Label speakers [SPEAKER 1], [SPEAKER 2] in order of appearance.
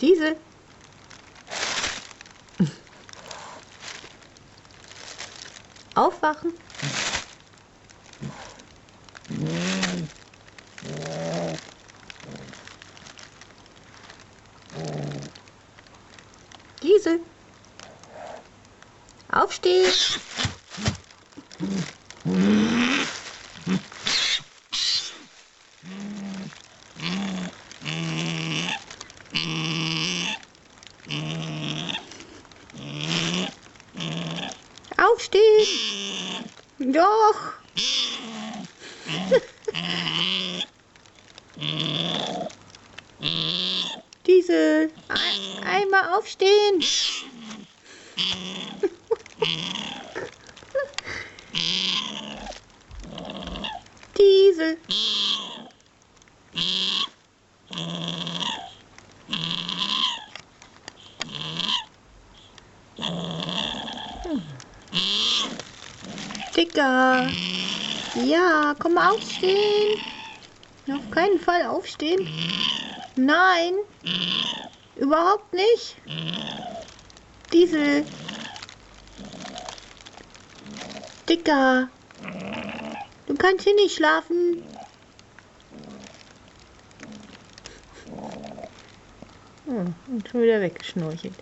[SPEAKER 1] Diesel. Aufwachen. Diesel. Aufstehen. Aufstehen. Doch. Diesel. Einmal aufstehen. Diesel. Dicker. Ja, komm mal aufstehen. Auf keinen Fall aufstehen. Nein. Überhaupt nicht. Diesel. Dicker. Du kannst hier nicht schlafen. Und schon wieder weggeschnorchelt.